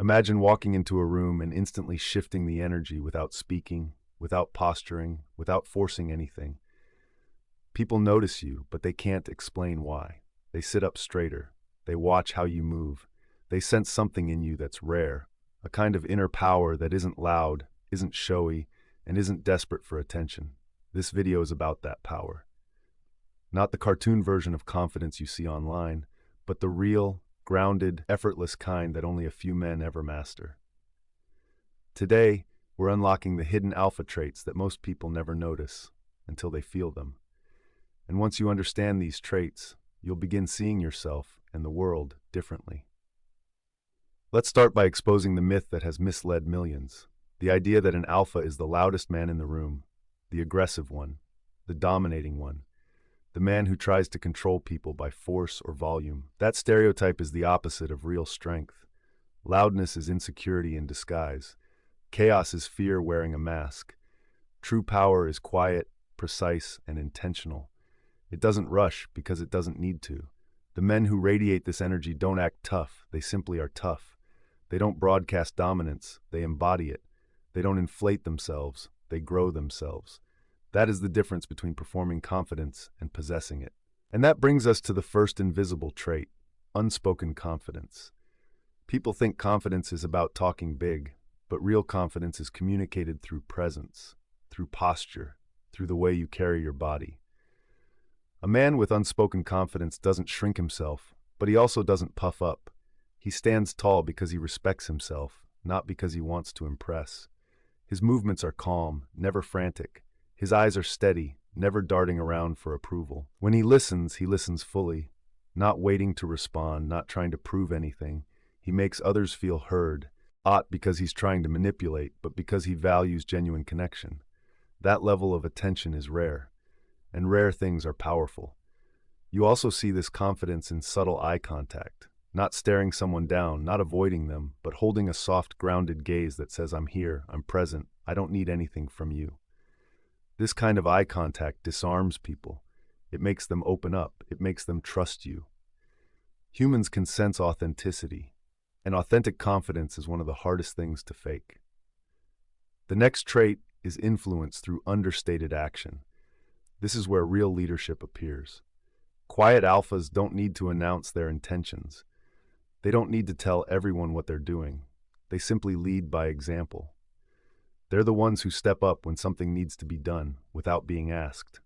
Imagine walking into a room and instantly shifting the energy without speaking, without posturing, without forcing anything. People notice you, but they can't explain why. They sit up straighter. They watch how you move. They sense something in you that's rare, a kind of inner power that isn't loud, isn't showy, and isn't desperate for attention. This video is about that power. Not the cartoon version of confidence you see online, but the real, grounded, effortless kind that only a few men ever master. Today, we're unlocking the hidden alpha traits that most people never notice until they feel them. And once you understand these traits, you'll begin seeing yourself and the world differently. Let's start by exposing the myth that has misled millions. The idea that an alpha is the loudest man in the room, the aggressive one, the dominating one, the man who tries to control people by force or volume. That stereotype is the opposite of real strength. Loudness is insecurity in disguise. Chaos is fear wearing a mask. True power is quiet, precise, and intentional. It doesn't rush because it doesn't need to. The men who radiate this energy don't act tough, they simply are tough. They don't broadcast dominance, they embody it. They don't inflate themselves, they grow themselves. That is the difference between performing confidence and possessing it. And that brings us to the first invisible trait, unspoken confidence. People think confidence is about talking big, but real confidence is communicated through presence, through posture, through the way you carry your body. A man with unspoken confidence doesn't shrink himself, but he also doesn't puff up. He stands tall because he respects himself, not because he wants to impress. His movements are calm, never frantic. His eyes are steady, never darting around for approval. When he listens fully, not waiting to respond, not trying to prove anything. He makes others feel heard, not because he's trying to manipulate, but because he values genuine connection. That level of attention is rare, and rare things are powerful. You also see this confidence in subtle eye contact, not staring someone down, not avoiding them, but holding a soft, grounded gaze that says, "I'm here, I'm present, I don't need anything from you." This kind of eye contact disarms people. It makes them open up. It makes them trust you. Humans can sense authenticity, and authentic confidence is one of the hardest things to fake. The next trait is influence through understated action. This is where real leadership appears. Quiet alphas don't need to announce their intentions. They don't need to tell everyone what they're doing. They simply lead by example. They're the ones who step up when something needs to be done without being asked.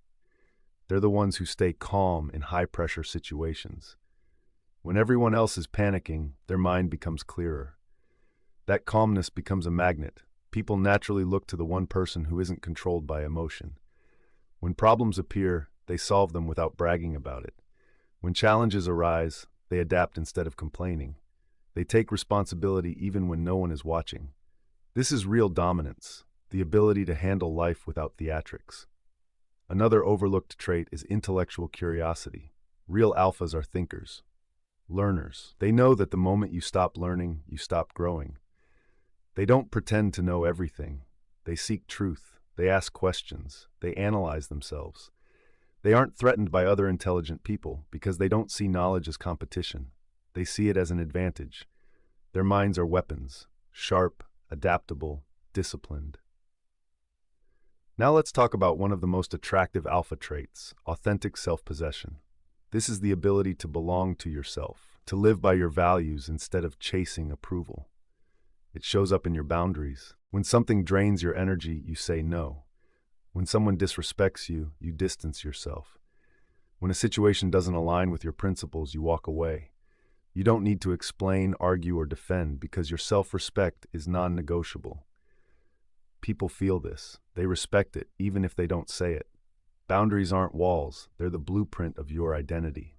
They're the ones who stay calm in high-pressure situations. When everyone else is panicking, their mind becomes clearer. That calmness becomes a magnet. People naturally look to the one person who isn't controlled by emotion. When problems appear, they solve them without bragging about it. When challenges arise, they adapt instead of complaining. They take responsibility even when no one is watching. This is real dominance, the ability to handle life without theatrics. Another overlooked trait is intellectual curiosity. Real alphas are thinkers, learners. They know that the moment you stop learning, you stop growing. They don't pretend to know everything. They seek truth. They ask questions. They analyze themselves. They aren't threatened by other intelligent people because they don't see knowledge as competition. They see it as an advantage. Their minds are weapons, sharp, adaptable, disciplined. Now let's talk about one of the most attractive alpha traits, authentic self-possession. This is the ability to belong to yourself, to live by your values instead of chasing approval. It shows up in your boundaries. When something drains your energy, you say no. When someone disrespects you, you distance yourself. When a situation doesn't align with your principles, you walk away. You don't need to explain, argue, or defend because your self-respect is non-negotiable. People feel this. They respect it, even if they don't say it. Boundaries aren't walls. They're the blueprint of your identity.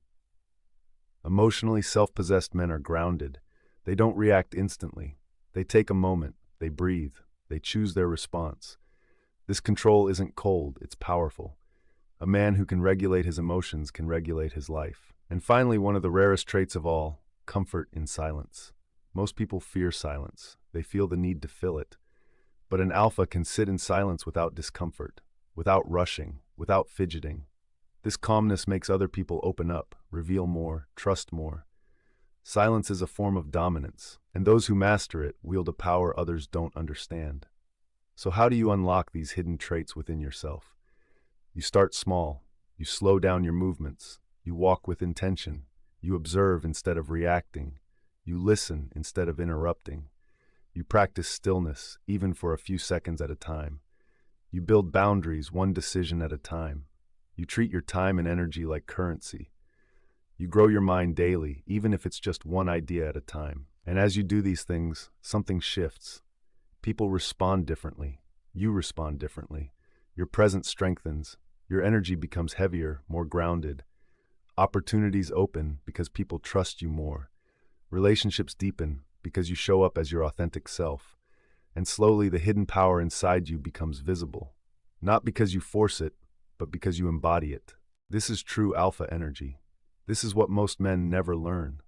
Emotionally self-possessed men are grounded. They don't react instantly. They take a moment. They breathe. They choose their response. This control isn't cold. It's powerful. A man who can regulate his emotions can regulate his life. And finally, one of the rarest traits of all, comfort in silence. Most people fear silence. They feel the need to fill it. But an alpha can sit in silence without discomfort, without rushing, without fidgeting. This calmness makes other people open up, reveal more, trust more. Silence is a form of dominance, and those who master it wield a power others don't understand. So how do you unlock these hidden traits within yourself? You start small. You slow down your movements. You walk with intention. You observe instead of reacting. You listen instead of interrupting. You practice stillness, even for a few seconds at a time. You build boundaries one decision at a time. You treat your time and energy like currency. You grow your mind daily, even if it's just one idea at a time. And as you do these things, something shifts. People respond differently. You respond differently. Your presence strengthens. Your energy becomes heavier, more grounded. Opportunities open because people trust you more. Relationships deepen because you show up as your authentic self. And slowly the hidden power inside you becomes visible. Not because you force it, but because you embody it. This is true alpha energy. This is what most men never learn.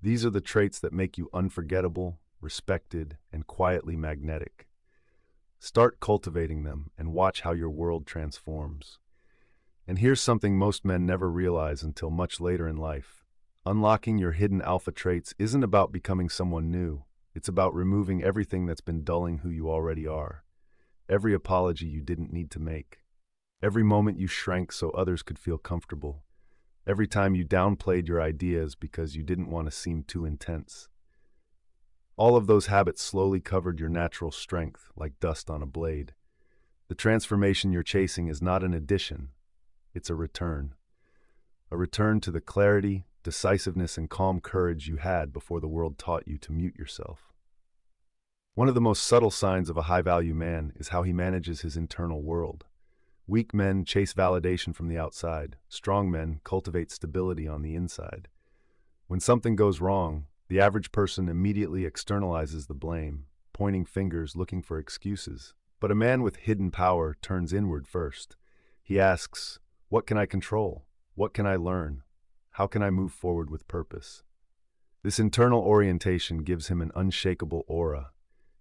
These are the traits that make you unforgettable, respected, and quietly magnetic. Start cultivating them and watch how your world transforms. And here's something most men never realize until much later in life. Unlocking your hidden alpha traits isn't about becoming someone new. It's about removing everything that's been dulling who you already are. Every apology you didn't need to make. Every moment you shrank so others could feel comfortable. Every time you downplayed your ideas because you didn't want to seem too intense. All of those habits slowly covered your natural strength like dust on a blade. The transformation you're chasing is not an addition, it's a return. A return to the clarity, decisiveness, and calm courage you had before the world taught you to mute yourself. One of the most subtle signs of a high-value man is how he manages his internal world. Weak men chase validation from the outside. Strong men cultivate stability on the inside. When something goes wrong, the average person immediately externalizes the blame, pointing fingers, looking for excuses. But a man with hidden power turns inward first. He asks, what can I control? What can I learn? How can I move forward with purpose? This internal orientation gives him an unshakable aura.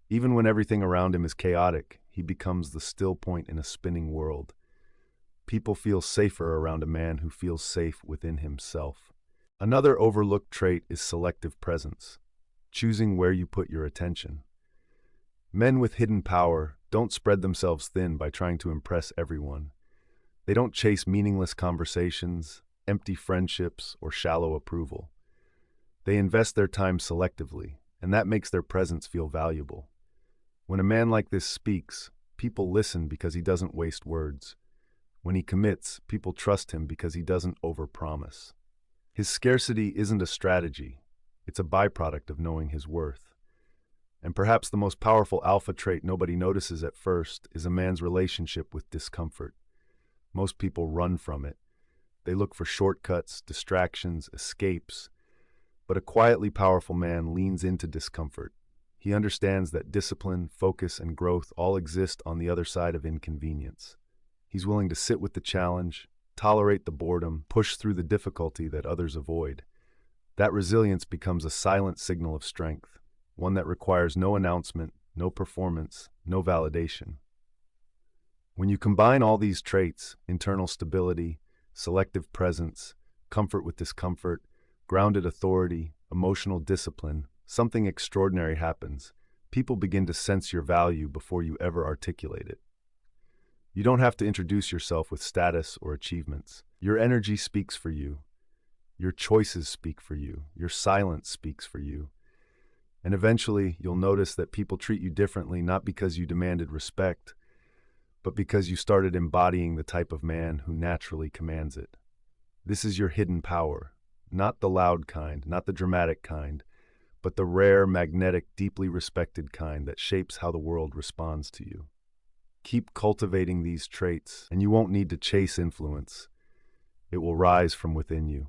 Even when everything around him is chaotic, he becomes the still point in a spinning world. People feel safer around a man who feels safe within himself. Another overlooked trait is selective presence, choosing where you put your attention. Men with hidden power don't spread themselves thin by trying to impress everyone. They don't chase meaningless conversations, empty friendships, or shallow approval. They invest their time selectively, and that makes their presence feel valuable. When a man like this speaks, people listen because he doesn't waste words. When he commits, people trust him because he doesn't overpromise. His scarcity isn't a strategy, it's a byproduct of knowing his worth. And perhaps the most powerful alpha trait nobody notices at first is a man's relationship with discomfort. Most people run from it. They look for shortcuts, distractions, escapes. But a quietly powerful man leans into discomfort. He understands that discipline, focus, and growth all exist on the other side of inconvenience. He's willing to sit with the challenge, tolerate the boredom, push through the difficulty that others avoid. That resilience becomes a silent signal of strength, one that requires no announcement, no performance, no validation. When you combine all these traits, internal stability, selective presence, comfort with discomfort, grounded authority, emotional discipline, something extraordinary happens. People begin to sense your value before you ever articulate it. You don't have to introduce yourself with status or achievements. Your energy speaks for you. Your choices speak for you. Your silence speaks for you. And eventually, you'll notice that people treat you differently not because you demanded respect, but because you started embodying the type of man who naturally commands it. This is your hidden power, not the loud kind, not the dramatic kind, but the rare, magnetic, deeply respected kind that shapes how the world responds to you. Keep cultivating these traits, and you won't need to chase influence. It will rise from within you.